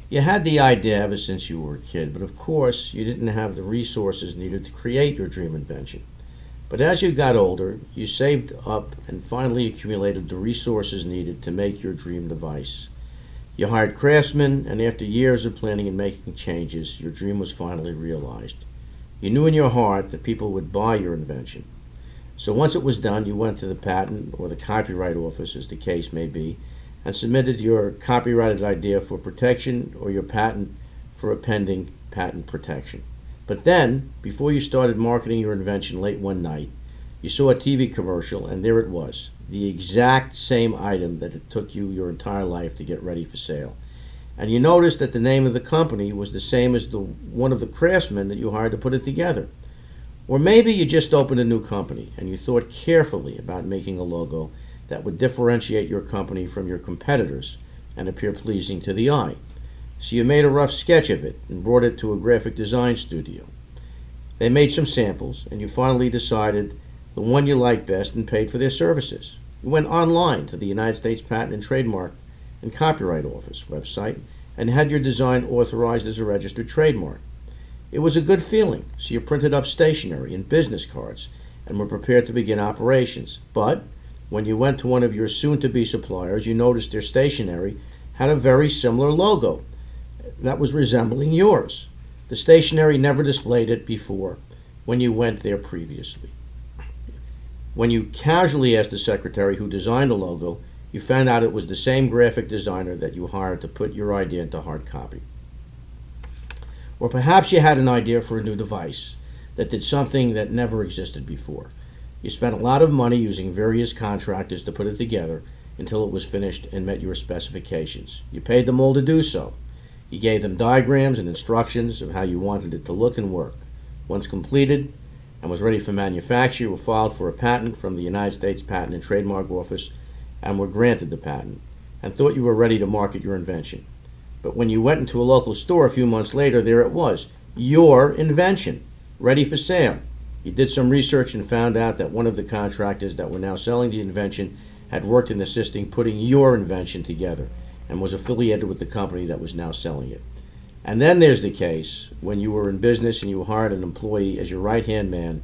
You had the idea ever since you were a kid, but of course you didn't have the resources needed to create your dream invention. But as you got older, you saved up and finally accumulated the resources needed to make your dream device. You hired craftsmen, and after years of planning and making changes, your dream was finally realized. You knew in your heart that people would buy your invention. So once it was done, you went to the patent or the copyright office, as the case may be, and submitted your copyrighted idea for protection or your patent for a pending patent protection. But then, before you started marketing your invention late one night, you saw a TV commercial, and there it was, the exact same item that it took you your entire life to get ready for sale. And you noticed that the name of the company was the same as the one of the craftsmen that you hired to put it together. Or maybe you just opened a new company and you thought carefully about making a logo that would differentiate your company from your competitors and appear pleasing to the eye. So you made a rough sketch of it and brought it to a graphic design studio. They made some samples, and you finally decided the one you liked best and paid for their services. You went online to the United States Patent and Trademark and Copyright Office website and had your design authorized as a registered trademark. It was a good feeling, so you printed up stationery and business cards and were prepared to begin operations. But when you went to one of your soon-to-be suppliers, you noticed their stationery had a very similar logo that was resembling yours. The stationery never displayed it before when you went there previously. When you casually asked the secretary who designed the logo, you found out it was the same graphic designer that you hired to put your idea into hard copy. Or perhaps you had an idea for a new device that did something that never existed before. You spent a lot of money using various contractors to put it together until it was finished and met your specifications. You paid them all to do so. You gave them diagrams and instructions of how you wanted it to look and work. Once completed and was ready for manufacture, you were filed for a patent from the United States Patent and Trademark Office and were granted the patent and thought you were ready to market your invention. But when you went into a local store a few months later, there it was, your invention, ready for sale. You did some research and found out that one of the contractors that were now selling the invention had worked in assisting putting your invention together and was affiliated with the company that was now selling it. And then there's the case when you were in business and you hired an employee as your right-hand man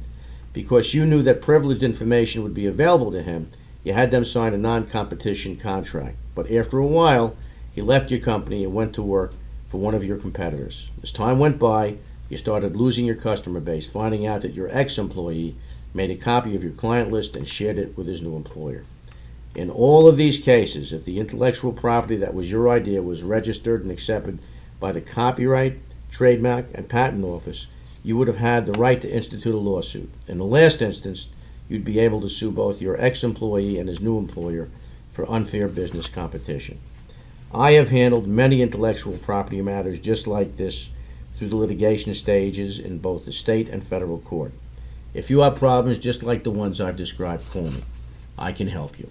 because you knew that privileged information would be available to him. You had them sign a non-competition contract. But after a while, he left your company and went to work for one of your competitors. As time went by, you started losing your customer base, finding out that your ex-employee made a copy of your client list and shared it with his new employer. In all of these cases, if the intellectual property that was your idea was registered and accepted by the Copyright, Trademark, and Patent Office, you would have had the right to institute a lawsuit. In the last instance, you'd be able to sue both your ex-employee and his new employer for unfair business competition. I have handled many intellectual property matters just like this through the litigation stages in both the state and federal court. If you have problems just like the ones I've described, call me. I can help you.